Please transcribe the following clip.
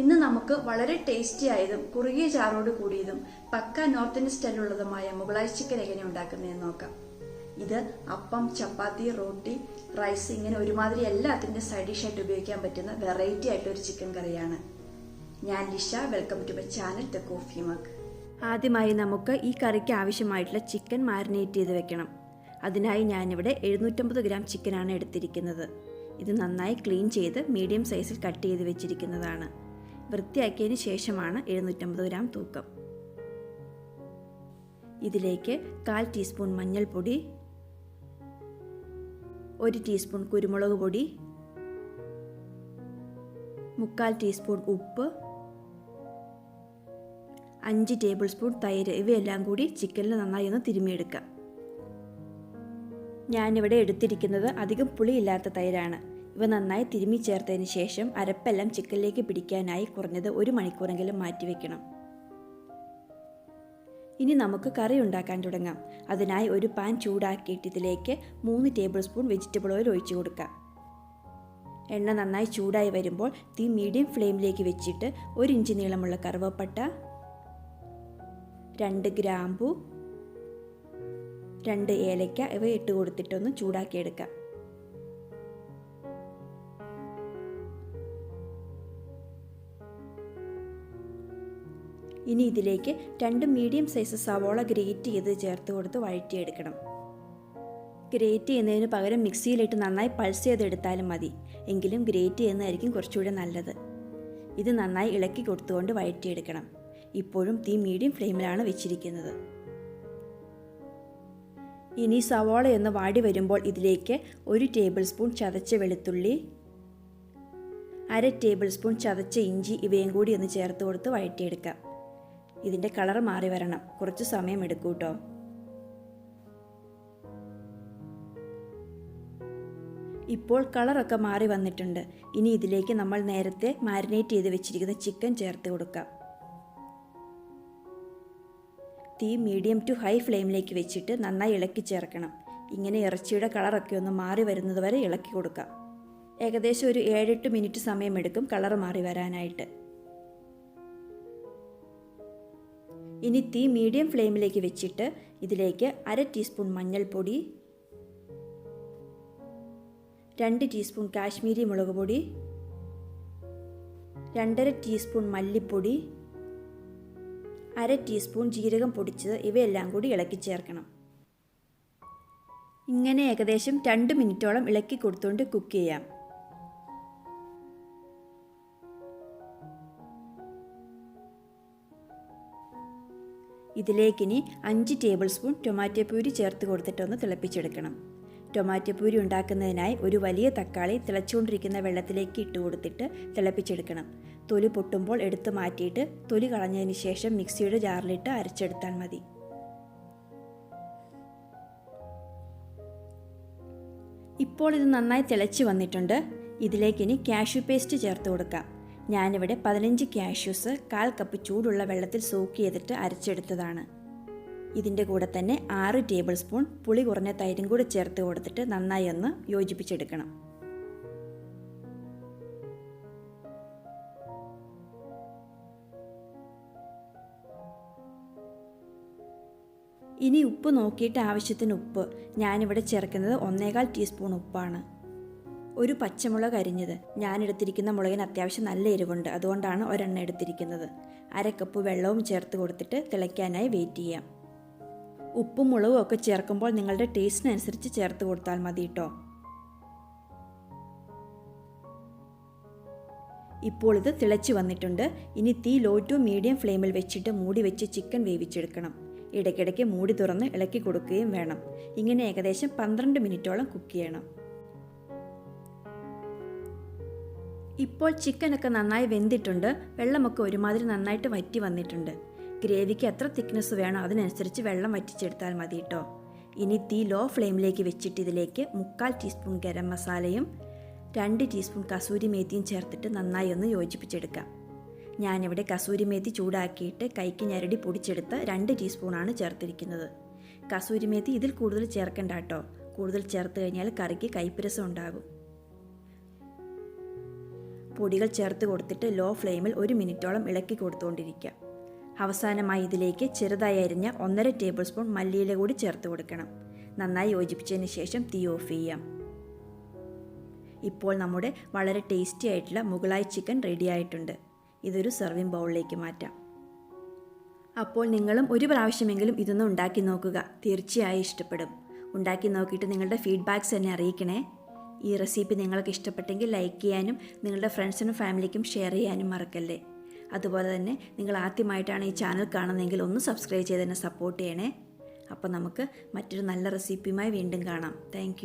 ഇന്ന് നമുക്ക് വളരെ ടേസ്റ്റി ആയതും കുറുകിയ ചാറോട് കൂടിയതും പക്ക നോർത്ത് ഇന്ത്യൻ സ്റ്റൈലുള്ളതുമായ മുഗളായി ചിക്കൻ എങ്ങനെ ഉണ്ടാക്കുന്നതെന്ന് നോക്കാം. ഇത് അപ്പം, ചപ്പാത്തി, റോട്ടി, റൈസ് ഇങ്ങനെ ഒരുമാതിരി എല്ലാത്തിന്റെ സൈഡ് ഡിഷായിട്ട് ഉപയോഗിക്കാൻ പറ്റുന്ന വെറൈറ്റി ആയിട്ടൊരു ചിക്കൻ കറിയാണ്. ഞാൻ Lisha. Welcome to my channel thecoffeemug. ആദ്യമായി നമുക്ക് ഈ കറിക്ക് ആവശ്യമായിട്ടുള്ള ചിക്കൻ മാരിനേറ്റ് ചെയ്ത് വെക്കണം. അതിനായി ഞാനിവിടെ 750 ഗ്രാം ചിക്കനാണ് എടുത്തിരിക്കുന്നത്. ഇത് നന്നായി ക്ലീൻ ചെയ്ത് മീഡിയം സൈസിൽ കട്ട് ചെയ്ത് വെച്ചിരിക്കുന്നതാണ്. വൃത്തിയാക്കിയതിന് ശേഷമാണ് 750 ഗ്രാം തൂക്കം. ഇതിലേക്ക് 1/4 ടീസ്പൂൺ മഞ്ഞൾപ്പൊടി, 1 ടീസ്പൂൺ കുരുമുളക് പൊടി, 3/4 ടീസ്പൂൺ ഉപ്പ്, 5 ടേബിൾ സ്പൂൺ തൈര് ഇവയെല്ലാം കൂടി ചിക്കനിൽ നന്നായി ഒന്ന് തിരുമ്മിയെടുക്കാം. ഞാനിവിടെ എടുത്തിരിക്കുന്നത് അധികം പുളിയില്ലാത്ത തൈരാണ്. ഇവ നന്നായി തിരുമ്മി ചേർത്തതിന് ശേഷം അരപ്പെല്ലാം ചിക്കനിലേക്ക് പിടിക്കാനായി കുറഞ്ഞത് 1 മണിക്കൂറെങ്കിലും മാറ്റിവെക്കണം. ഇനി നമുക്ക് കറി ഉണ്ടാക്കാൻ തുടങ്ങാം. അതിനായി ഒരു പാൻ ചൂടാക്കിയിട്ട് ഇതിലേക്ക് 3 ടേബിൾ സ്പൂൺ വെജിറ്റബിൾ ഓയിൽ ഒഴിച്ചു കൊടുക്കാം. എണ്ണ നന്നായി ചൂടായി വരുമ്പോൾ തീ മീഡിയം ഫ്ലെയിമിലേക്ക് വെച്ചിട്ട് 1 ഇഞ്ച് നീളമുള്ള കറുവപ്പട്ട, 2 ഗ്രാമ്പു, 2 ഏലക്ക ഇവ ഇട്ട് കൊടുത്തിട്ടൊന്ന് ചൂടാക്കിയെടുക്കാം. ഇനി ഇതിലേക്ക് 2 മീഡിയം സൈസ് സവോള ഗ്രേറ്റ് ചെയ്ത് ചേർത്ത് കൊടുത്ത് വഴറ്റിയെടുക്കണം. ഗ്രേറ്റ് ചെയ്യുന്നതിന് പകരം മിക്സിയിലിട്ട് നന്നായി പൾസ് ചെയ്തെടുത്താലും മതി. എങ്കിലും ഗ്രേറ്റ് ചെയ്യുന്നതായിരിക്കും കുറച്ചുകൂടെ നല്ലത്. ഇത് നന്നായി ഇളക്കി കൊടുത്തുകൊണ്ട് വഴറ്റിയെടുക്കണം. ഇപ്പോഴും തീ മീഡിയം ഫ്ലെയിമിലാണ് വെച്ചിരിക്കുന്നത്. ഇനി സവോള ഒന്ന് വാടി വരുമ്പോൾ ഇതിലേക്ക് 1 ടേബിൾ സ്പൂൺ ചതച്ച വെളുത്തുള്ളി, 1/2 ടേബിൾ സ്പൂൺ ചതച്ച ഇഞ്ചി ഇവയും കൂടി ഒന്ന് ചേർത്ത് കൊടുത്ത് വഴറ്റിയെടുക്കാം. ഇതിൻ്റെ കളർ മാറി വരണം. കുറച്ച് സമയം എടുക്കും കേട്ടോ. ഇപ്പോൾ കളറൊക്കെ മാറി വന്നിട്ടുണ്ട്. ഇനി ഇതിലേക്ക് നമ്മൾ നേരത്തെ മാരിനേറ്റ് ചെയ്ത് വെച്ചിരിക്കുന്ന ചിക്കൻ ചേർത്ത് കൊടുക്കാം. തീ മീഡിയം ടു ഹൈ ഫ്ലെയിമിലേക്ക് വെച്ചിട്ട് നന്നായി ഇളക്കി ചേർക്കണം. ഇങ്ങനെ ഇറച്ചിയുടെ കളറൊക്കെ ഒന്ന് മാറി വരുന്നത് വരെ ഇളക്കി കൊടുക്കാം. ഏകദേശം ഒരു 7-8 മിനിറ്റ് സമയമെടുക്കും കളർ മാറി വരാനായിട്ട്. ഇനി തീ മീഡിയം ഫ്ലെയിമിലേക്ക് വെച്ചിട്ട് ഇതിലേക്ക് 1/2 ടീസ്പൂൺ മഞ്ഞൾപ്പൊടി, 2 ടീസ്പൂൺ കാശ്മീരി മുളക് പൊടി, 2.5 ടീസ്പൂൺ മല്ലിപ്പൊടി, 1/2 ടീസ്പൂൺ ജീരകം പൊടിച്ചത് ഇവയെല്ലാം കൂടി ഇളക്കി ചേർക്കണം. ഇങ്ങനെ ഏകദേശം 2 മിനിറ്റോളം ഇളക്കി കൊടുത്തുകൊണ്ട് കുക്ക് ചെയ്യാം. ഇതിലേക്കിനി 5 ടേബിൾ സ്പൂൺ ടൊമാറ്റോ പ്യൂരി ചേർത്ത് കൊടുത്തിട്ടൊന്ന് തിളപ്പിച്ചെടുക്കണം. ടൊമാറ്റോ പ്യൂരി ഉണ്ടാക്കുന്നതിനായി ഒരു വലിയ തക്കാളി തിളച്ചുകൊണ്ടിരിക്കുന്ന വെള്ളത്തിലേക്ക് ഇട്ട് കൊടുത്തിട്ട് തിളപ്പിച്ചെടുക്കണം. തൊലി പൊട്ടുമ്പോൾ എടുത്ത് മാറ്റിയിട്ട് തൊലി കളഞ്ഞതിന് ശേഷം മിക്സിയുടെ ജാറിലിട്ട് അരച്ചെടുത്താൽ മതി. ഇപ്പോൾ ഇത് നന്നായി തിളച്ച് വന്നിട്ടുണ്ട്. ഇതിലേക്കിനി കാഷ്യൂ പേസ്റ്റ് ചേർത്ത് കൊടുക്കാം. ഞാനിവിടെ 15 കാഷ്യൂസ് 1/4 കപ്പ് ചൂടുള്ള വെള്ളത്തിൽ സോക്ക് ചെയ്തിട്ട് അരച്ചെടുത്തതാണ്. ഇതിൻ്റെ കൂടെ തന്നെ 6 ടേബിൾ സ്പൂൺ പുളി കുറഞ്ഞ തൈരും കൂടെ ചേർത്ത് കൊടുത്തിട്ട് നന്നായി ഒന്ന് യോജിപ്പിച്ചെടുക്കണം. ഇനി ഉപ്പ് നോക്കിയിട്ട് ആവശ്യത്തിന് ഉപ്പ്. ഞാനിവിടെ ചേർക്കുന്നത് 1/4 ടീസ്പൂൺ ഉപ്പാണ്. ഒരു പച്ചമുളക് അരിഞ്ഞത്. ഞാനെടുത്തിരിക്കുന്ന മുളകിന് അത്യാവശ്യം നല്ല എരിവുണ്ട്, അതുകൊണ്ടാണ് ഒരെണ്ണം എടുത്തിരിക്കുന്നത്. 1/2 കപ്പ് വെള്ളവും ചേർത്ത് കൊടുത്തിട്ട് തിളയ്ക്കാനായി വെയിറ്റ് ചെയ്യാം. ഉപ്പും മുളകും ഒക്കെ ചേർക്കുമ്പോൾ നിങ്ങളുടെ ടേസ്റ്റിനനുസരിച്ച് ചേർത്ത് കൊടുത്താൽ മതി കേട്ടോ. ഇപ്പോൾ ഇത് തിളച്ച് വന്നിട്ടുണ്ട്. ഇനി തീ ലോ ടു മീഡിയം ഫ്ലെയിമിൽ വെച്ചിട്ട് മൂടി വെച്ച് ചിക്കൻ വേവിച്ചെടുക്കണം. ഇടയ്ക്കിടയ്ക്ക് മൂടി തുറന്ന് ഇളക്കി കൊടുക്കുകയും വേണം. ഇങ്ങനെ ഏകദേശം 12 മിനിറ്റോളം കുക്ക് ചെയ്യണം. ഇപ്പോൾ ചിക്കനൊക്കെ നന്നായി വെന്തിട്ടുണ്ട്. വെള്ളമൊക്കെ ഒരുമാതിരി നന്നായിട്ട് വറ്റി വന്നിട്ടുണ്ട്. ഗ്രേവിക്ക് എത്ര തിക്നെസ് വേണോ അതിനനുസരിച്ച് വെള്ളം വറ്റിച്ചെടുത്താൽ മതി കേട്ടോ. ഇനി തീ ലോ ഫ്ലെയിമിലേക്ക് വെച്ചിട്ട് ഇതിലേക്ക് 3/4 ടീസ്പൂൺ ഗരം മസാലയും 2 ടീസ്പൂൺ കസൂരി മേത്തിയും ചേർത്തിട്ട് നന്നായി ഒന്ന് യോജിപ്പിച്ചെടുക്കാം. ഞാനിവിടെ കസൂരി മേത്തി ചൂടാക്കിയിട്ട് കൈക്ക് ഞരടി പൊടിച്ചെടുത്ത് 2 ടീസ്പൂണാണ് ചേർത്തിരിക്കുന്നത്. കസൂരി മേത്തി ഇതിൽ കൂടുതൽ ചേർക്കണ്ട കേട്ടോ. കൂടുതൽ ചേർത്ത് കഴിഞ്ഞാൽ കറിക്ക് കയ്പ്പ് രസം ഉണ്ടാകും. പൊടികൾ ചേർത്ത് കൊടുത്തിട്ട് ലോ ഫ്ലെയിമിൽ 1 മിനിറ്റോളം ഇളക്കി കൊടുത്തുകൊണ്ടിരിക്കുക. അവസാനമായി ഇതിലേക്ക് ചെറുതായി അരിഞ്ഞ 1.5 ടേബിൾ സ്പൂൺ മല്ലിയില കൂടി ചേർത്ത് കൊടുക്കണം. നന്നായി യോജിപ്പിച്ചതിന് ശേഷം തീ ഓഫ് ചെയ്യാം. ഇപ്പോൾ നമ്മുടെ വളരെ ടേസ്റ്റി ആയിട്ടുള്ള മുഗളായി ചിക്കൻ റെഡി ആയിട്ടുണ്ട്. ഇതൊരു സെർവിങ് ബൗളിലേക്ക് മാറ്റാം. അപ്പോൾ നിങ്ങളും ഒരു പ്രാവശ്യമെങ്കിലും ഇതൊന്ന് ഉണ്ടാക്കി നോക്കുക. തീർച്ചയായും ഇഷ്ടപ്പെടും. ഉണ്ടാക്കി നോക്കിയിട്ട് നിങ്ങളുടെ ഫീഡ്ബാക്ക്സ് എന്നെ അറിയിക്കണേ. ഈ റെസിപ്പി നിങ്ങൾക്ക് ഇഷ്ടപ്പെട്ടെങ്കിൽ ലൈക്ക് ചെയ്യാനും നിങ്ങളുടെ ഫ്രണ്ട്സിനും ഫാമിലിക്കും ഷെയർ ചെയ്യാനും മറക്കല്ലേ. അതുപോലെ തന്നെ നിങ്ങൾ ആദ്യമായിട്ടാണ് ഈ ചാനൽ കാണുന്നതെങ്കിൽ ഒന്ന് സബ്സ്ക്രൈബ് ചെയ്ത് തന്നെ സപ്പോർട്ട് ചെയ്യണേ. അപ്പോൾ നമുക്ക് മറ്റൊരു നല്ല റെസിപ്പിയുമായി വീണ്ടും കാണാം. താങ്ക്